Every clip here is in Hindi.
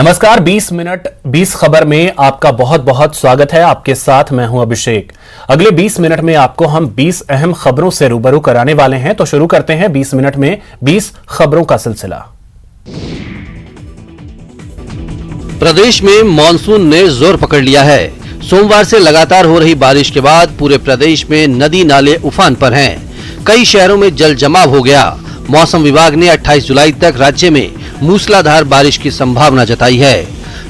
नमस्कार, 20 मिनट 20 खबर में आपका बहुत बहुत स्वागत है। आपके साथ मैं हूं अभिषेक। अगले 20 मिनट में आपको हम 20 अहम खबरों से रूबरू कराने वाले हैं। तो शुरू करते हैं 20 मिनट में 20 खबरों का सिलसिला। प्रदेश में मानसून ने जोर पकड़ लिया है। सोमवार से लगातार हो रही बारिश के बाद पूरे प्रदेश में नदी नाले उफान पर हैं। कई शहरों में जल जमाव हो गया। मौसम विभाग ने 28 जुलाई तक राज्य में मूसलाधार बारिश की संभावना जताई है।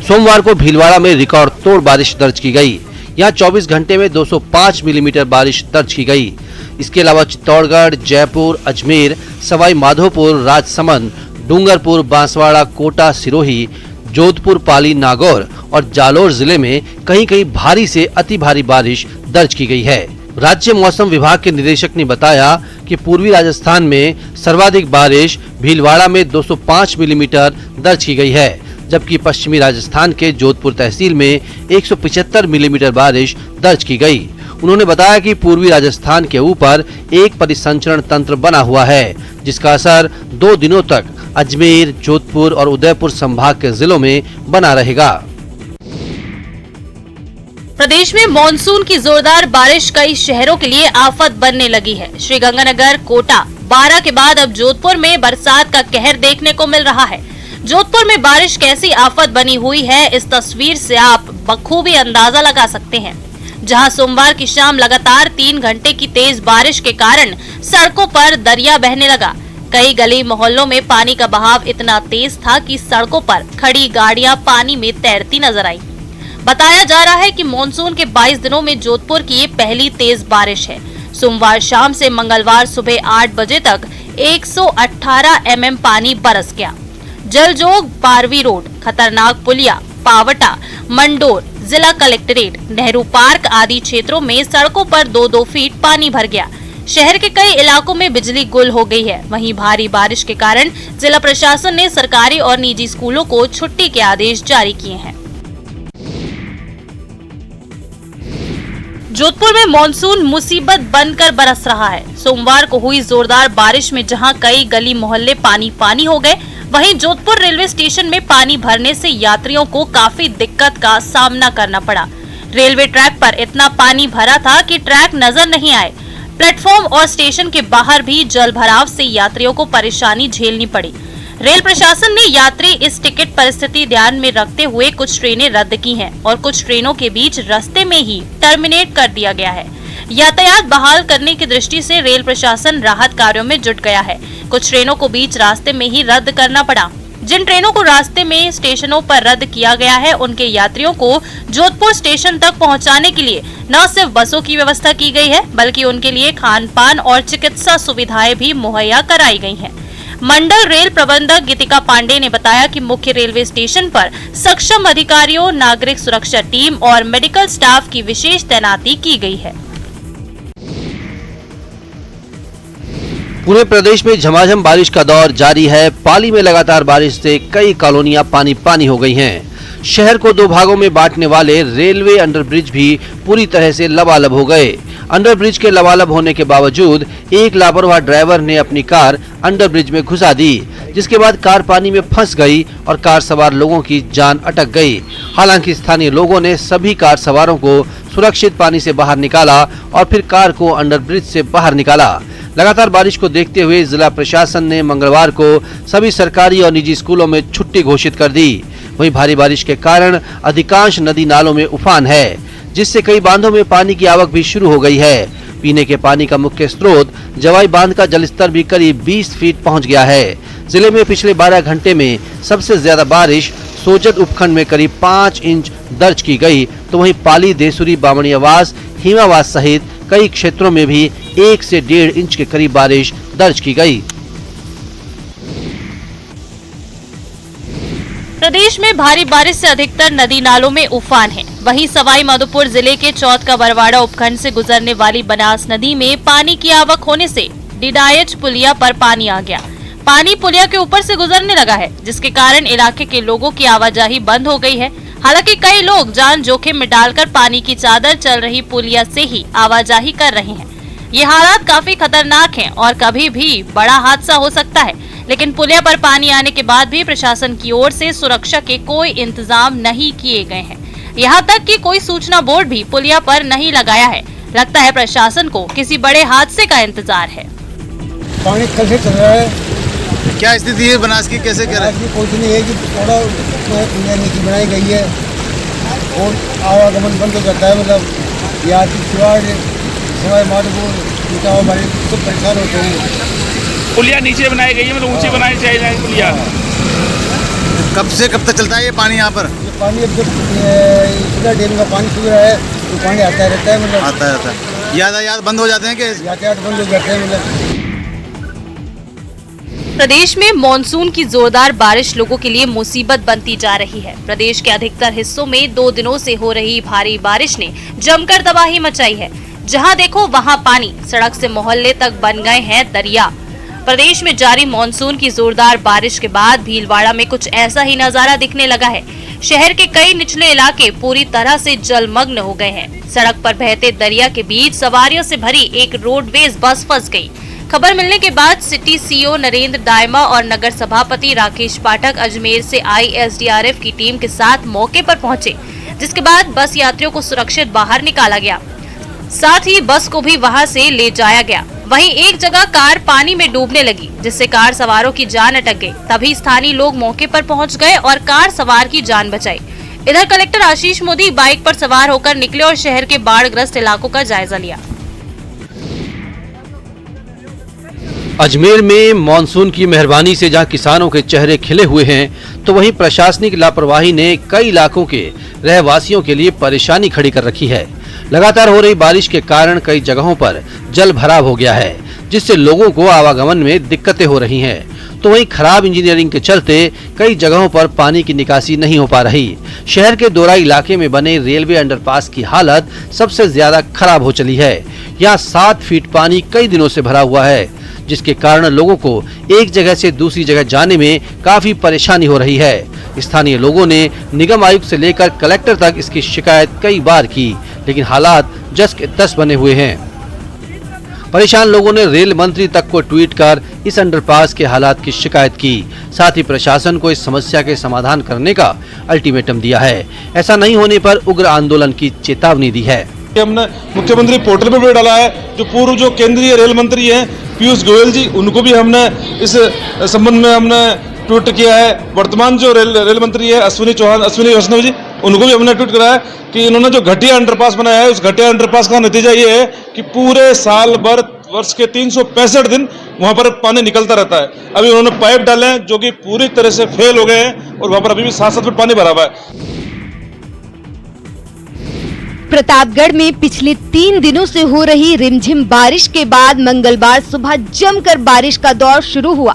सोमवार को भीलवाड़ा में रिकॉर्ड तोड़ बारिश दर्ज की गई। यहाँ 24 घंटे में 205 मिलीमीटर बारिश दर्ज की गई। इसके अलावा चित्तौड़गढ़, जयपुर, अजमेर, सवाई माधोपुर, राजसमंद, डूंगरपुर, बांसवाड़ा, कोटा, सिरोही, जोधपुर, पाली, नागौर और जालोर जिले में कहीं कहीं भारी से अति भारी बारिश दर्ज की गई है। राज्य मौसम विभाग के निदेशक ने बताया कि पूर्वी राजस्थान में सर्वाधिक बारिश भीलवाड़ा में 205 मिलीमीटर दर्ज की गई है, जबकि पश्चिमी राजस्थान के जोधपुर तहसील में 175 मिलीमीटर बारिश दर्ज की गई। उन्होंने बताया कि पूर्वी राजस्थान के ऊपर एक परिसंचरण तंत्र बना हुआ है, जिसका असर 2 दिनों तक अजमेर, जोधपुर और उदयपुर संभाग के जिलों में बना रहेगा। प्रदेश में मानसून की जोरदार बारिश कई शहरों के लिए आफत बनने लगी है। श्रीगंगानगर, कोटा, बारा के बाद अब जोधपुर में बरसात का कहर देखने को मिल रहा है। जोधपुर में बारिश कैसी आफत बनी हुई है, इस तस्वीर से आप बखूबी अंदाजा लगा सकते हैं। जहां सोमवार की शाम लगातार 3 घंटे की तेज बारिश के कारण सड़कों पर दरिया बहने लगा। कई गली मोहल्लों में पानी का बहाव इतना तेज था कि सड़कों पर खड़ी गाड़ियां पानी में तैरती नजर आई। बताया जा रहा है कि मानसून के 22 दिनों में जोधपुर की ये पहली तेज बारिश है। सोमवार शाम से मंगलवार सुबह 8 बजे तक 118 mm पानी बरस गया। जलजोग, पारवी रोड, खतरनाक पुलिया, पावटा, मंडोर, जिला कलेक्ट्रेट, नेहरू पार्क आदि क्षेत्रों में सड़कों पर 2-2 फीट पानी भर गया। शहर के कई इलाकों में बिजली गुल हो गई है। वहीं भारी बारिश के कारण जिला प्रशासन ने सरकारी और निजी स्कूलों को छुट्टी के आदेश जारी किए हैं। जोधपुर में मानसून मुसीबत बनकर बरस रहा है। सोमवार को हुई जोरदार बारिश में जहां कई गली मोहल्ले पानी पानी हो गए, वहीं जोधपुर रेलवे स्टेशन में पानी भरने से यात्रियों को काफी दिक्कत का सामना करना पड़ा। रेलवे ट्रैक पर इतना पानी भरा था कि ट्रैक नजर नहीं आए। प्लेटफॉर्म और स्टेशन के बाहर भी जल भराव से यात्रियों को परेशानी झेलनी पड़ी। रेल प्रशासन ने यात्री इस टिकट परिस्थिति ध्यान में रखते हुए कुछ ट्रेनें रद्द की हैं और कुछ ट्रेनों के बीच रास्ते में ही टर्मिनेट कर दिया गया है। यातायात बहाल करने की दृष्टि से रेल प्रशासन राहत कार्यों में जुट गया है। कुछ ट्रेनों को बीच रास्ते में ही रद्द करना पड़ा। जिन ट्रेनों को रास्ते में स्टेशनों पर रद्द किया गया है, उनके यात्रियों को जोधपुर स्टेशन तक पहुंचाने के लिए न सिर्फ बसों की व्यवस्था की गई है, बल्कि उनके लिए खान पान और चिकित्सा सुविधाएं भी मुहैया कराई गई हैं। मंडल रेल प्रबंधक गीतिका पांडे ने बताया कि मुख्य रेलवे स्टेशन पर सक्षम अधिकारियों, नागरिक सुरक्षा टीम और मेडिकल स्टाफ की विशेष तैनाती की गई है। पूरे प्रदेश में झमाझम बारिश का दौर जारी है। पाली में लगातार बारिश से कई कॉलोनियां पानी पानी हो गई हैं। शहर को 2 भागों में बांटने वाले रेलवे अंडरब्रिज भी पूरी तरह से लबालब हो गए। अंडरब्रिज के लबालब होने के बावजूद एक लापरवाह ड्राइवर ने अपनी कार अंडरब्रिज में घुसा दी, जिसके बाद कार पानी में फंस गई और कार सवार लोगों की जान अटक गई। हालांकि स्थानीय लोगों ने सभी कार सवारों को सुरक्षित पानी से बाहर निकाला और फिर कार को अंडरब्रिज से बाहर निकाला। लगातार बारिश को देखते हुए जिला प्रशासन ने मंगलवार को सभी सरकारी और निजी स्कूलों में छुट्टी घोषित कर दी। वहीं भारी बारिश के कारण अधिकांश नदी नालों में उफान है, जिससे कई बांधों में पानी की आवक भी शुरू हो गई है। पीने के पानी का मुख्य स्रोत जवाई बांध का जलस्तर भी करीब 20 फीट पहुंच गया है। जिले में पिछले 12 घंटे में सबसे ज्यादा बारिश सोजत उपखंड में करीब 5 इंच दर्ज की गई, तो वहीं पाली, देसुरी, बामणियावास, हिमावास सहित कई क्षेत्रों में भी 1 से 1.5 इंच के करीब बारिश दर्ज की गई। प्रदेश में भारी बारिश से अधिकतर नदी नालों में उफान है। वहीं सवाई माधोपुर जिले के चौथ का बरवाड़ा उपखंड से गुजरने वाली बनास नदी में पानी की आवक होने से डिडायच पुलिया पर पानी आ गया। पानी पुलिया के ऊपर से गुजरने लगा है, जिसके कारण इलाके के लोगों की आवाजाही बंद हो गई है। हालांकि कई लोग जान जोखिम में डालकर पानी की चादर चल रही पुलिया से ही आवाजाही कर रहे हैं। ये हालात काफी खतरनाक हैं और कभी भी बड़ा हादसा हो सकता है। लेकिन पुलिया पर पानी आने के बाद भी प्रशासन की ओर से सुरक्षा के कोई इंतजाम नहीं किए गए हैं। यहाँ तक कि कोई सूचना बोर्ड भी पुलिया पर नहीं लगाया है। लगता है प्रशासन को किसी बड़े हादसे का इंतजार है। पानी कल से चल रहा है। क्या स्थिति है बनास की, कैसे कह रहे हैं? कुछ नहीं है कि थोड़ा पुलिया नीति बनाई गई है और आवागमन बंद हो जाता है। मतलब यहाँ की सिवाय माधोपुर इटावा बाड़ी सब परेशान होते हैं। पुलिया नीचे बनाई गई है, मतलब ऊंची बनानी चाहिए पुलिया। कब से कब तक चलता है ये पानी यहाँ पर? ये पानी अब जब सुधा डैम का पानी सूख रहा है तो पानी आता रहता है। मतलब आता रहता है। यातायात बंद हो जाते हैं कि यातायात बंद हो जाते हैं। मतलब प्रदेश में मॉनसून की जोरदार बारिश लोगों के लिए मुसीबत बनती जा रही है। प्रदेश के अधिकतर हिस्सों में 2 दिनों से हो रही भारी बारिश ने जमकर तबाही मचाई है। जहां देखो वहां पानी, सड़क से मोहल्ले तक बन गए हैं दरिया। प्रदेश में जारी मॉनसून की जोरदार बारिश के बाद भीलवाड़ा में कुछ ऐसा ही नजारा दिखने लगा है। शहर के कई निचले इलाके पूरी तरह से जलमग्न हो गए हैं। सड़क पर बहते दरिया के बीच सवारियों से भरी एक रोडवेज बस फंस गई। खबर मिलने के बाद सिटी सीओ नरेंद्र दायमा और नगर सभापति राकेश पाठक अजमेर से आई एसडीआरएफ की टीम के साथ मौके पर पहुंचे, जिसके बाद बस यात्रियों को सुरक्षित बाहर निकाला गया। साथ ही बस को भी वहां से ले जाया गया। वहीं एक जगह कार पानी में डूबने लगी, जिससे कार सवारों की जान अटक गई। तभी स्थानीय लोग मौके पर पहुंच गए और कार सवार की जान बचाई। इधर कलेक्टर आशीष मोदी बाइक पर सवार होकर निकले और शहर के बाढ़ग्रस्त इलाकों का जायजा लिया। अजमेर में मॉनसून की मेहरबानी से जहां किसानों के चेहरे खिले हुए हैं, तो वहीं प्रशासनिक लापरवाही ने कई इलाकों के रहवासियों के लिए परेशानी खड़ी कर रखी है। लगातार हो रही बारिश के कारण कई जगहों पर जल भराव हो गया है, जिससे लोगों को आवागमन में दिक्कतें हो रही हैं। तो वहीं खराब इंजीनियरिंग के चलते कई जगहों पर पानी की निकासी नहीं हो पा रही। शहर के दोराई इलाके में बने रेलवे अंडरपास की हालत सबसे ज्यादा खराब हो चली है। यहाँ 7 फीट पानी कई दिनों से भरा हुआ है, जिसके कारण लोगों को एक जगह से दूसरी जगह जाने में काफी परेशानी हो रही है। स्थानीय लोगों ने निगम आयुक्त से लेकर कलेक्टर तक इसकी शिकायत कई बार की, लेकिन हालात जस के तस बने हुए हैं। परेशान लोगों ने रेल मंत्री तक को ट्वीट कर इस अंडरपास के हालात की शिकायत की। साथ ही प्रशासन को इस समस्या के समाधान करने का अल्टीमेटम दिया है। ऐसा नहीं होने पर उग्र आंदोलन की चेतावनी दी है। हमने मुख्यमंत्री पोर्टल पर भी डाला है। जो पूर्व जो केंद्रीय रेल मंत्री हैं पीयूष गोयल जी, उनको भी हमने इस संबंध में हमने ट्वीट किया है। वर्तमान जो रेल मंत्री है अश्विनी वैष्णव जी, उनको भी हमने ट्वीट कराया कि इन्होंने जो घटिया अंडरपास बनाया है, उस घटिया अंडरपास का नतीजा ये है कि पूरे साल भर वर्ष के 365 दिन वहां पर पानी निकलता रहता है। अभी उन्होंने पाइप डाले हैं जो कि पूरी तरह से फेल हो गए हैं और वहां पर अभी भी 7-7 फीट पानी भरा हुआ है। प्रतापगढ़ में पिछले 3 दिनों से हो रही रिमझिम बारिश के बाद मंगलवार सुबह जमकर बारिश का दौर शुरू हुआ,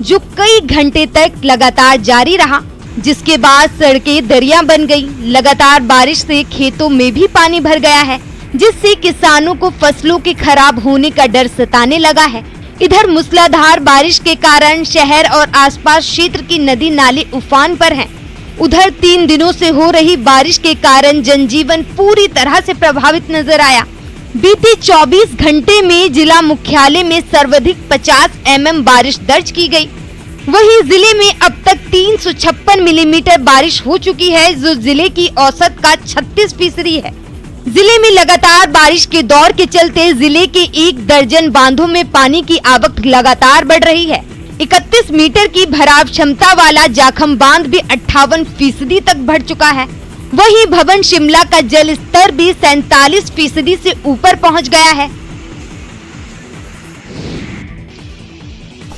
जो कई घंटे तक लगातार जारी रहा, जिसके बाद सड़कें दरिया बन गई। लगातार बारिश से खेतों में भी पानी भर गया है, जिससे किसानों को फसलों के खराब होने का डर सताने लगा है। इधर मूसलाधार बारिश के कारण शहर और आसपास क्षेत्र की नदी नाले उफान पर हैं। उधर 3 दिनों से हो रही बारिश के कारण जनजीवन पूरी तरह से प्रभावित नजर आया। बीते 24 घंटे में जिला मुख्यालय में सर्वाधिक 50 mm बारिश दर्ज की गई। वहीं जिले में अब तक 356 मिलीमीटर बारिश हो चुकी है, जो जिले की औसत का 36% है। जिले में लगातार बारिश के दौर के चलते जिले के 1 दर्जन बांधों में पानी की आवक लगातार बढ़ रही है। 31 मीटर की भराव क्षमता वाला जाखम बांध भी 58% तक बढ़ चुका है। वहीं भवन शिमला का जल स्तर भी 47% से ऊपर पहुंच गया है।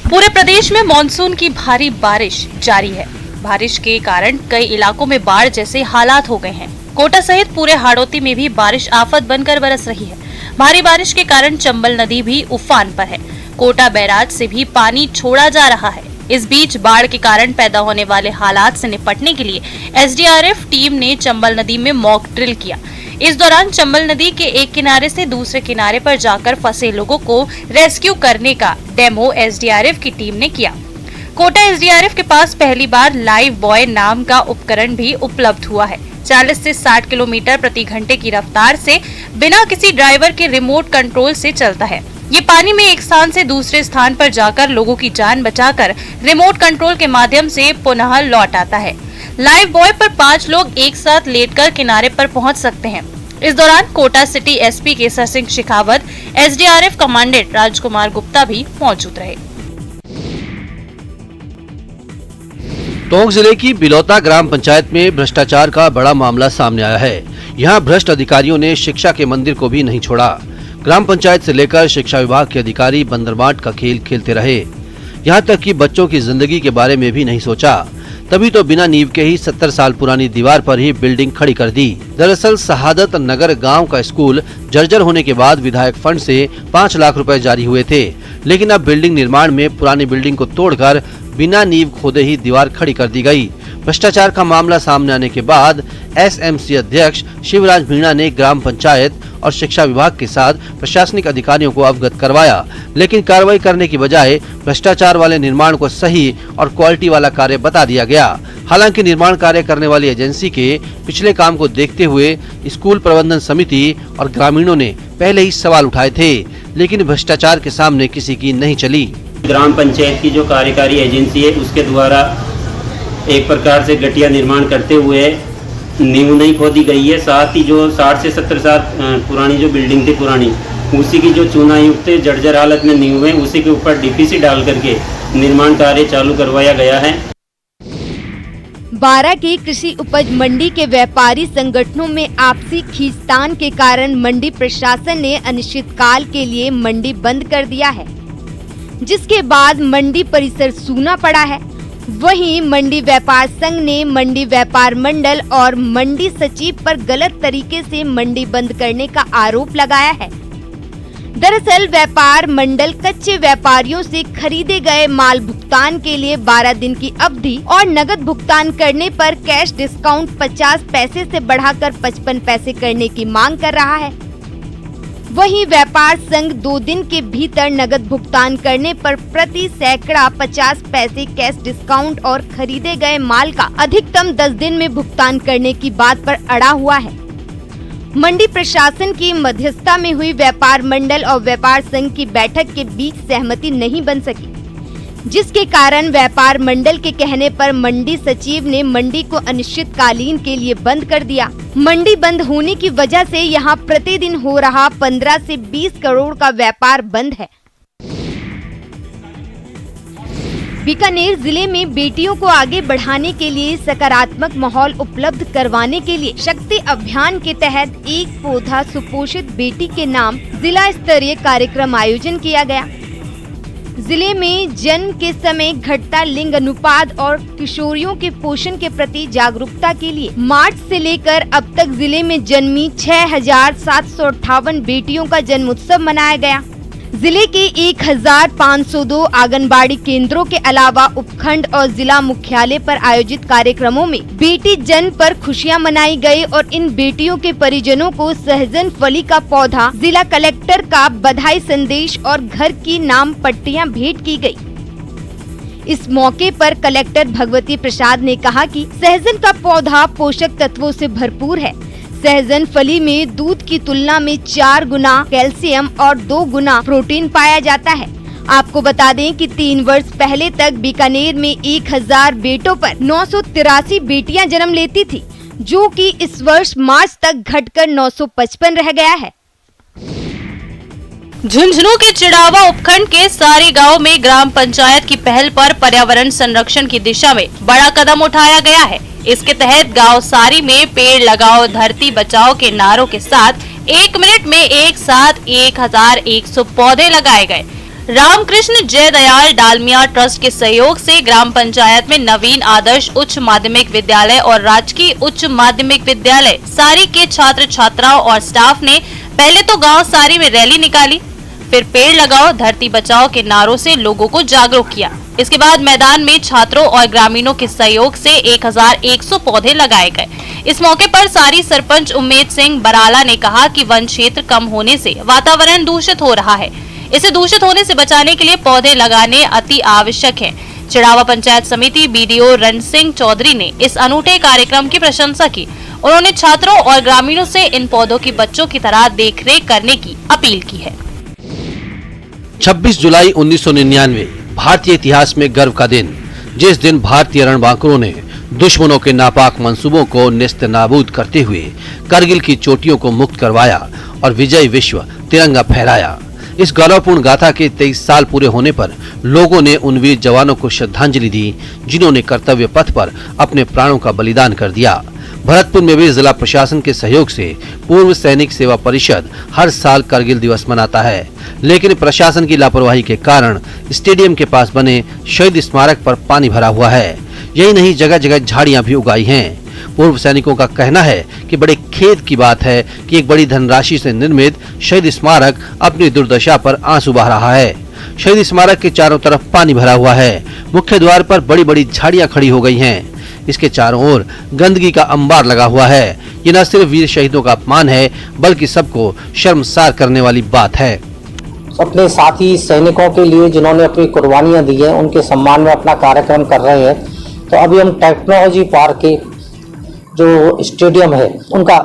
पूरे प्रदेश में मॉनसून की भारी बारिश जारी है। बारिश के कारण कई इलाकों में बाढ़ जैसे हालात हो गए हैं। कोटा सहित पूरे हाड़ौती में भी बारिश आफत बनकर बरस रही है। भारी बारिश के कारण चंबल नदी भी उफान पर है। कोटा बैराज से भी पानी छोड़ा जा रहा है। इस बीच बाढ़ के कारण पैदा होने वाले हालात से निपटने के लिए एसडीआरएफ टीम ने चंबल नदी में मॉक ड्रिल किया। इस दौरान चंबल नदी के एक किनारे से दूसरे किनारे पर जाकर फंसे लोगों को रेस्क्यू करने का डेमो एसडीआरएफ की टीम ने किया। कोटा एसडीआरएफ के पास पहली बार लाइव बॉय नाम का उपकरण भी उपलब्ध हुआ है। 40 से 60 किलोमीटर प्रति घंटे की रफ्तार से बिना किसी ड्राइवर के रिमोट कंट्रोल से चलता है। ये पानी में एक स्थान से दूसरे स्थान पर जाकर लोगों की जान बचाकर रिमोट कंट्रोल के माध्यम से पुनः लौट आता है। लाइफ बॉय पर 5 लोग एक साथ लेटकर किनारे पर पहुंच सकते हैं। इस दौरान Kota city SP Kesar Singh Shekhawat, SDRF commandant Rajkumar Gupta भी मौजूद रहे। टोंक जिले की बिलौता ग्राम पंचायत में भ्रष्टाचार का बड़ा मामला सामने आया है। यहाँ भ्रष्ट अधिकारियों ने शिक्षा के मंदिर को भी नहीं छोड़ा। ग्राम पंचायत से लेकर शिक्षा विभाग के अधिकारी बंदरबाट का खेल खेलते रहे। यहाँ तक कि बच्चों की जिंदगी के बारे में भी नहीं सोचा। तभी तो बिना नींव के ही 70 साल पुरानी दीवार पर ही बिल्डिंग खड़ी कर दी। दरअसल शहादत नगर गांव का स्कूल जर्जर होने के बाद विधायक फंड से 5 लाख रुपए जारी हुए थे, लेकिन अब बिल्डिंग निर्माण में पुरानी बिल्डिंग को तोड़कर बिना नींव खोदे ही दीवार खड़ी कर दी गई। भ्रष्टाचार का मामला सामने आने के बाद एसएमसी अध्यक्ष शिवराज मीणा ने ग्राम पंचायत और शिक्षा विभाग के साथ प्रशासनिक अधिकारियों को अवगत करवाया, लेकिन कार्रवाई करने की बजाय भ्रष्टाचार वाले निर्माण को सही और क्वालिटी वाला कार्य बता दिया गया। हालांकि निर्माण कार्य करने वाली एजेंसी के पिछले काम को देखते हुए स्कूल प्रबंधन समिति और ग्रामीणों ने पहले ही सवाल उठाए थे, लेकिन भ्रष्टाचार के सामने किसी की नहीं चली। ग्राम पंचायत की जो कार्यकारी एजेंसी है उसके द्वारा एक प्रकार से घटिया निर्माण करते हुए नींव नहीं खोदी गई है। साथ ही जो 60 से 70 साल पुरानी जो बिल्डिंग थी पुरानी, उसी की जो चूना युक्त जर्जर हालत में नींव है, उसी के ऊपर डीपीसी डाल करके निर्माण कार्य चालू करवाया गया है। बारा की कृषि उपज मंडी के व्यापारी संगठनों में आपसी खींचतान के कारण मंडी प्रशासन ने अनिश्चितकाल के लिए मंडी बंद कर दिया है, जिसके बाद मंडी परिसर सूना पड़ा है। वहीं मंडी व्यापार संघ ने मंडी व्यापार मंडल और मंडी सचिव पर गलत तरीके से मंडी बंद करने का आरोप लगाया है। दरअसल व्यापार मंडल कच्चे व्यापारियों से खरीदे गए माल भुगतान के लिए 12 दिन की अवधि और नगद भुगतान करने पर कैश डिस्काउंट 50 पैसे से बढ़ाकर 55 पैसे करने की मांग कर रहा है। वहीं व्यापार संघ 2 दिन के भीतर नगद भुगतान करने पर प्रति सैकड़ा 50 पैसे कैश डिस्काउंट और खरीदे गए माल का अधिकतम 10 दिन में भुगतान करने की बात पर अड़ा हुआ है। मंडी प्रशासन की मध्यस्थता में हुई व्यापार मंडल और व्यापार संघ की बैठक के बीच सहमति नहीं बन सकी, जिसके कारण व्यापार मंडल के कहने पर मंडी सचिव ने मंडी को अनिश्चितकालीन के लिए बंद कर दिया। मंडी बंद होने की वजह से यहां प्रतिदिन हो रहा 15 से 20 करोड़ का व्यापार बंद है। बीकानेर जिले में बेटियों को आगे बढ़ाने के लिए सकारात्मक माहौल उपलब्ध करवाने के लिए शक्ति अभियान के तहत एक पौधा सुपोषित बेटी के नाम जिला स्तरीय कार्यक्रम आयोजन किया गया। जिले में जन्म के समय घटता लिंग अनुपात और किशोरियों के पोषण के प्रति जागरूकता के लिए मार्च से लेकर अब तक जिले में जन्मी 6,758 बेटियों का जन्म उत्सव मनाया गया। जिले के 1,502 आंगनबाड़ी केंद्रों के अलावा उपखंड और जिला मुख्यालय पर आयोजित कार्यक्रमों में बेटी जन्म पर खुशियां मनाई गई और इन बेटियों के परिजनों को सहजन फली का पौधा, जिला कलेक्टर का बधाई संदेश और घर की नाम पट्टियां भेंट की गई। इस मौके पर कलेक्टर भगवती प्रसाद ने कहा कि सहजन का पौधा पोषक तत्वों से भरपूर है। सहजन फली में दूध की तुलना में 4 गुना कैल्शियम और 2 गुना प्रोटीन पाया जाता है। आपको बता दें कि 3 वर्ष पहले तक बीकानेर में 1000 बेटों पर 983 बेटियां जन्म लेती थी, जो कि इस वर्ष मार्च तक घटकर 955 रह गया है। झुंझुनू के चिड़ावा उपखंड के सारे गांव में ग्राम पंचायत की पहल पर पर्यावरण संरक्षण की दिशा में बड़ा कदम उठाया गया है। इसके तहत गांव सारी में पेड़ लगाओ धरती बचाओ के नारों के साथ 1 मिनट में एक साथ 1100 पौधे लगाए गए। रामकृष्ण जय दयाल डालमिया ट्रस्ट के सहयोग से ग्राम पंचायत में नवीन आदर्श उच्च माध्यमिक विद्यालय और राजकीय उच्च माध्यमिक विद्यालय सारी के छात्र छात्राओं और स्टाफ ने पहले तो गांव सारी में रैली निकाली, फिर पेड़ लगाओ धरती बचाओ के नारों से लोगों को जागरूक किया। इसके बाद मैदान में छात्रों और ग्रामीणों के सहयोग से 1100 पौधे लगाए गए। इस मौके पर सारी सरपंच उम्मेद सिंह बराला ने कहा कि वन क्षेत्र कम होने से वातावरण दूषित हो रहा है। इसे दूषित होने से बचाने के लिए पौधे लगाने अति आवश्यक है। चिड़ावा पंचायत समिति बीडीओ रण सिंह चौधरी ने इस अनूठे कार्यक्रम की प्रशंसा की। उन्होंने छात्रों और ग्रामीणों से इन पौधों की बच्चों की तरह देखरेख करने की अपील की है। 26 जुलाई 1999 भारतीय इतिहास में गर्व का दिन, जिस दिन भारतीय रणबांकुरों ने दुश्मनों के नापाक मंसूबों को नेस्तनाबूद करते हुए करगिल की चोटियों को मुक्त करवाया और विजय विश्व तिरंगा फहराया। इस गौरवपूर्ण गाथा के 23 साल पूरे होने पर लोगों ने उन वीर जवानों को श्रद्धांजलि दी जिन्होंने कर्तव्य पथ पर अपने प्राणों का बलिदान कर दिया। भरतपुर में भी जिला प्रशासन के सहयोग से पूर्व सैनिक सेवा परिषद हर साल करगिल दिवस मनाता है, लेकिन प्रशासन की लापरवाही के कारण स्टेडियम के पास बने शहीद स्मारक पर पानी भरा हुआ है। यही नहीं, जगह जगह झाड़ियां भी उगाई हैं। पूर्व सैनिकों का कहना है कि बड़े खेद की बात है कि एक बड़ी धनराशि से निर्मित शहीद स्मारक अपनी दुर्दशा पर आंसू बहा रहा है। शहीद स्मारक के चारों तरफ पानी भरा हुआ है। मुख्य द्वार पर बड़ी बड़ी झाड़ियां खड़ी हो गई हैं। इसके चारों ओर गंदगी का अंबार लगा हुआ है। ये न सिर्फ वीर शहीदों का अपमान है, बल्कि सबको शर्मसार करने वाली बात है। अपने साथी सैनिकों के लिए जिन्होंने अपनी कुर्बानियां दी हैं, उनके सम्मान में अपना कार्यक्रम कर रहे हैं। तो अभी हम टेक्नोलॉजी पार्क के जो स्टेडियम है, उनका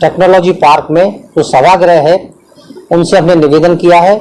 टेक्नोलॉजी पार्क में जो सभागृह है, उनसे हमने निवेदन किया है।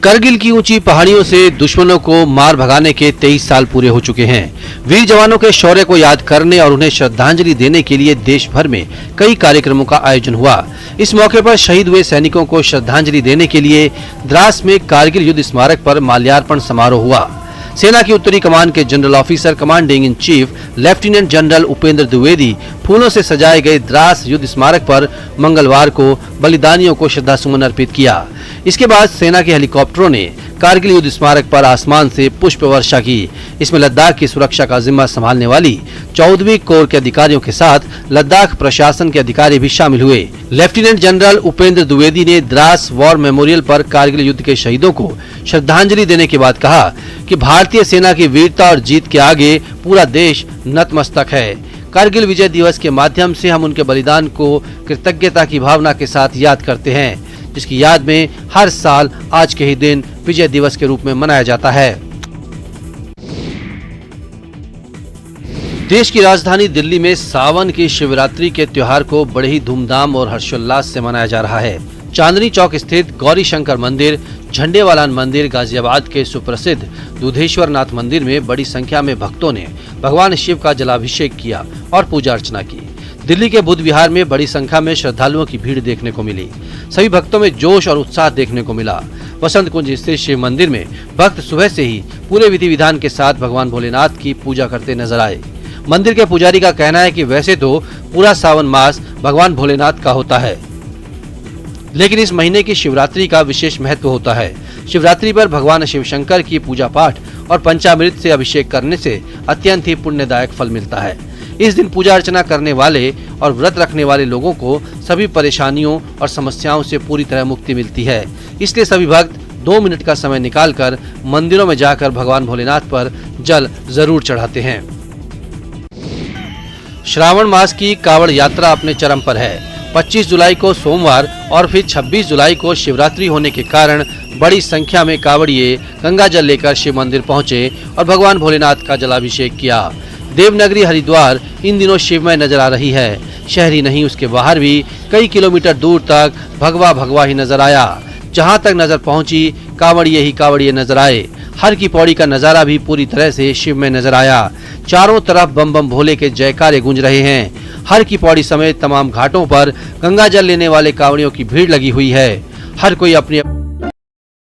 करगिल की ऊंची पहाड़ियों से दुश्मनों को मार भगाने के 23 साल पूरे हो चुके हैं। वीर जवानों के शौर्य को याद करने और उन्हें श्रद्धांजलि देने के लिए देश भर में कई कार्यक्रमों का आयोजन हुआ। इस मौके पर शहीद हुए सैनिकों को श्रद्धांजलि देने के लिए द्रास में कारगिल युद्ध स्मारक पर माल्यार्पण समारोह हुआ। सेना की उत्तरी कमान के general officer commanding in chief lieutenant general Upendra Dwivedi फूलों से सजाए गए द्रास युद्ध स्मारक पर मंगलवार को बलिदानियों को श्रद्धासुमन अर्पित किया। इसके बाद सेना के हेलीकॉप्टरों ने कारगिल युद्ध स्मारक पर आसमान से पुष्प वर्षा की। इसमें लद्दाख की सुरक्षा का जिम्मा संभालने वाली 14वीं कोर के अधिकारियों के साथ लद्दाख प्रशासन के अधिकारी भी शामिल हुए। लेफ्टिनेंट जनरल उपेंद्र द्विवेदी ने द्रास वॉर मेमोरियल पर कारगिल युद्ध के शहीदों को श्रद्धांजलि देने के बाद कहा कि भारतीय सेना की वीरता और जीत के आगे पूरा देश नतमस्तक है। कारगिल विजय दिवस के माध्यम से हम उनके बलिदान को कृतज्ञता की भावना के साथ याद करते हैं, जिसकी याद में हर साल आज के ही दिन विजय दिवस के रूप में मनाया जाता है। देश की राजधानी दिल्ली में सावन की शिवरात्रि के त्योहार को बड़े ही धूमधाम और हर्षोल्लास से मनाया जा रहा है। चांदनी चौक स्थित गौरी शंकर मंदिर, झंडेवालान मंदिर, गाजियाबाद के सुप्रसिद्ध दूधेश्वर नाथ मंदिर में बड़ी संख्या में भक्तों ने भगवान शिव का जलाभिषेक किया और पूजा अर्चना की। दिल्ली के बुद्ध विहार में बड़ी संख्या में श्रद्धालुओं की भीड़ देखने को मिली। सभी भक्तों में जोश और उत्साह देखने को मिला। वसंत कुंज स्थित शिव मंदिर में भक्त सुबह से ही पूरे विधि विधान के साथ भगवान भोलेनाथ की पूजा करते नजर आए। मंदिर के पुजारी का कहना है कि वैसे तो पूरा सावन मास भगवान भोलेनाथ का होता है, लेकिन इस महीने की शिवरात्रि का विशेष महत्व होता है। शिवरात्रि पर भगवान शिव शंकर की पूजा पाठ और पंचामृत से अभिषेक करने से अत्यंत ही पुण्यदायक फल मिलता है। इस दिन पूजा अर्चना करने वाले और व्रत रखने वाले लोगों को सभी परेशानियों और समस्याओं से पूरी तरह मुक्ति मिलती है। इसलिए सभी भक्त 2 मिनट का समय निकालकर मंदिरों में जाकर भगवान भोलेनाथ पर जल जरूर चढ़ाते हैं। श्रावण मास की कावड़ यात्रा अपने चरम पर है। 25 जुलाई को सोमवार और फिर 26 जुलाई को शिवरात्रि होने के कारण बड़ी संख्या में कावड़िए गंगा जल लेकर शिव मंदिर पहुंचे और भगवान भोलेनाथ का जलाभिषेक किया। देवनगरी हरिद्वार इन दिनों शिवमय नजर आ रही है। शहरी नहीं, उसके बाहर भी कई किलोमीटर दूर तक भगवा भगवा ही नजर आया। जहां तक नजर पहुंची कावड़िए ही कावड़िए नजर आए। हर की पौड़ी का नजारा भी पूरी तरह से शिवमय नजर आया। चारों तरफ बम बम भोले के जयकारे गूंज रहे हैं। हर की पौड़ी समेत तमाम घाटों पर गंगा जल लेने वाले कावड़ियों की भीड़ लगी हुई है। हर कोई अपनी